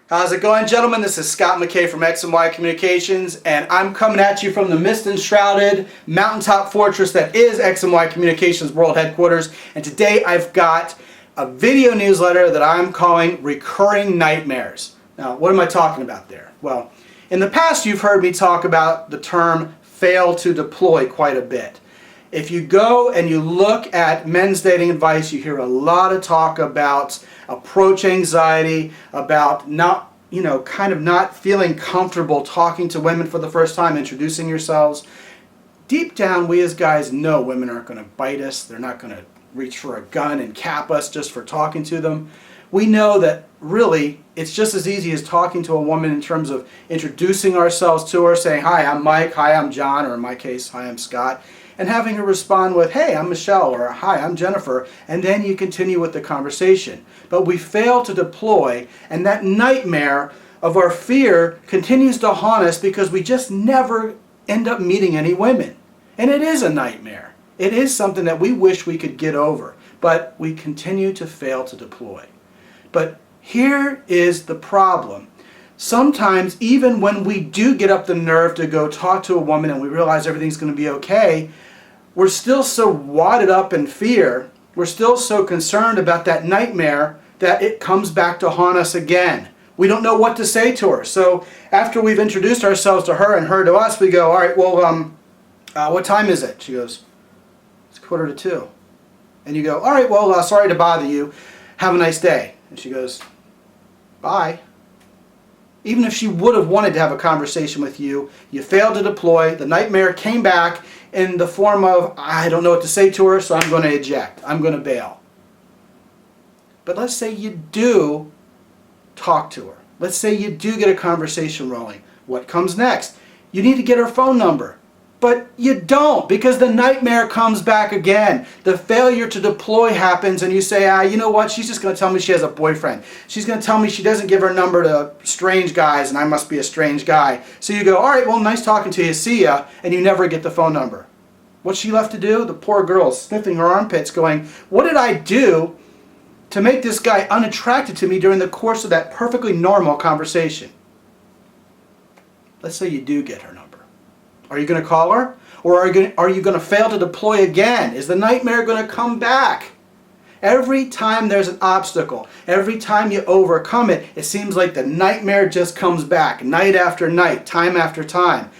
How's it going, gentlemen? This is Scott McKay from X and Y Communications, and I'm coming at you from the mist-enshrouded mountaintop fortress that is X and Y Communications World Headquarters. And today I've got a video newsletter that I'm calling Recurring Nightmares. Now, what am I talking about there? Well, in the past you've heard me talk about the term fail to deploy quite a bit. If you go and you look at men's dating advice, you hear a lot of talk about approach anxiety, about not feeling comfortable talking to women for the first time, introducing yourselves. Deep down, we as guys know women aren't going to bite us. They're not going to reach for a gun and cap us just for talking to them. We know that really it's just as easy as talking to a woman in terms of introducing ourselves to her, saying, "Hi, I'm Mike," "Hi, I'm John," or in my case, "Hi, I'm Scott," and having her respond with, "Hey, I'm Michelle," or "Hi, I'm Jennifer," and then you continue with the conversation. But we fail to deploy, and that nightmare of our fear continues to haunt us because we just never end up meeting any women. And it is a nightmare. It is something that we wish we could get over, but we continue to fail to deploy. But here is the problem. Sometimes, even when we do get up the nerve to go talk to a woman and we realize everything's going to be okay, we're still so wadded up in fear, we're still so concerned about that nightmare that it comes back to haunt us again. We don't know what to say to her. So after we've introduced ourselves to her and her to us, we go, "All right, well, what time is it?" She goes, "It's 1:45. And you go, "All right, well, sorry to bother you. Have a nice day." And she goes, "Bye." Even if she would have wanted to have a conversation with you, you failed to deploy. The nightmare came back in the form of, "I don't know what to say to her, so I'm going to eject. I'm going to bail." But let's say you do talk to her. Let's say you do get a conversation rolling. What comes next? You need to get her phone number. But you don't, because the nightmare comes back again. The failure to deploy happens and you say, "You know what, she's just going to tell me she has a boyfriend. She's going to tell me she doesn't give her number to strange guys and I must be a strange guy." So you go, "All right, well, nice talking to you, see ya," and you never get the phone number. What's she left to do? The poor girl is sniffing her armpits going, "What did I do to make this guy unattracted to me during the course of that perfectly normal conversation?" Let's say you do get her number. Are you going to call her? Or are you going to fail to deploy again? Is the nightmare going to come back? Every time there's an obstacle, every time you overcome it, it seems like the nightmare just comes back night after night, time after time.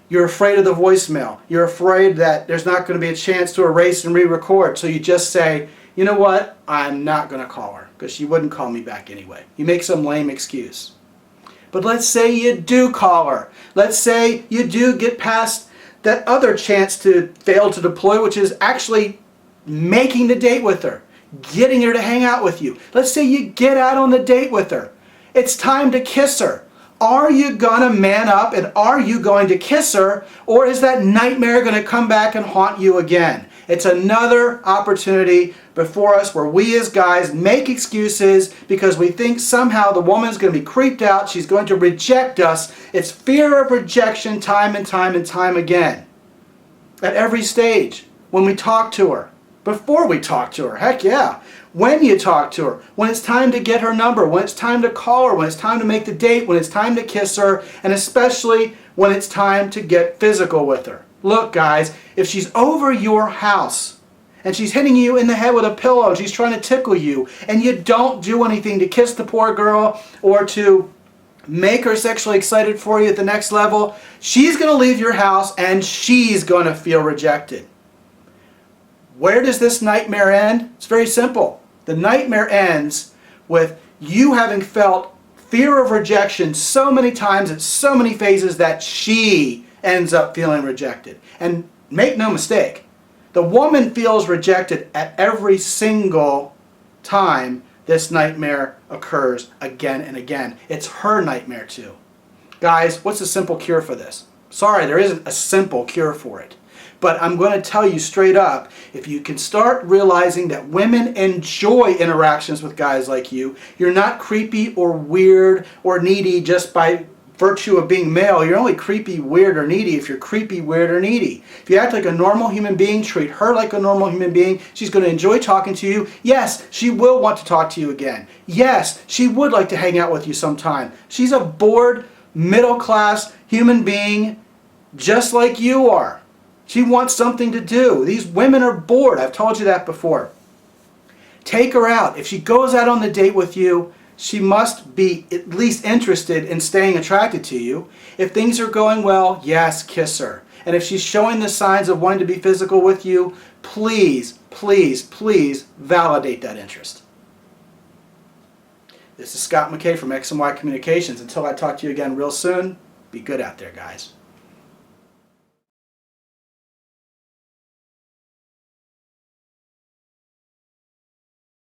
You're afraid of the voicemail. You're afraid that there's not going to be a chance to erase and re-record. So you just say, "You know what? I'm not going to call her because she wouldn't call me back anyway." You make some lame excuse. But let's say you do call her. Let's say you do get past that other chance to fail to deploy, which is actually making the date with her, getting her to hang out with you. Let's say you get out on the date with her. It's time to kiss her. Are you going to man up and are you going to kiss her, or is that nightmare going to come back and haunt you again? It's another opportunity before us where we as guys make excuses because we think somehow the woman's going to be creeped out, she's going to reject us. It's fear of rejection time and time and time again. At every stage, when we talk to her, before we talk to her, heck yeah, when you talk to her, when it's time to get her number, when it's time to call her, when it's time to make the date, when it's time to kiss her, and especially when it's time to get physical with her. Look, guys, if she's over your house and she's hitting you in the head with a pillow and she's trying to tickle you and you don't do anything to kiss the poor girl or to make her sexually excited for you at the next level, she's going to leave your house and she's going to feel rejected. Where does this nightmare end? It's very simple. The nightmare ends with you having felt fear of rejection so many times at so many phases that she ends up feeling rejected. And make no mistake, the woman feels rejected at every single time this nightmare occurs again and again. It's her nightmare too. Guys, what's the simple cure for this? Sorry, there isn't a simple cure for it. But I'm going to tell you straight up, if you can start realizing that women enjoy interactions with guys like you, you're not creepy or weird or needy just by virtue of being male. You're only creepy, weird, or needy if you're creepy, weird, or needy. If you act like a normal human being, treat her like a normal human being, she's going to enjoy talking to you. Yes, she will want to talk to you again. Yes, she would like to hang out with you sometime. She's a bored, middle-class human being just like you are. She wants something to do. These women are bored. I've told you that before. Take her out. If she goes out on the date with you, she must be at least interested in staying attracted to you. If things are going well, yes, kiss her. And if she's showing the signs of wanting to be physical with you, please, please, please validate that interest. This is Scott McKay from X and Y Communications. Until I talk to you again real soon, be good out there, guys.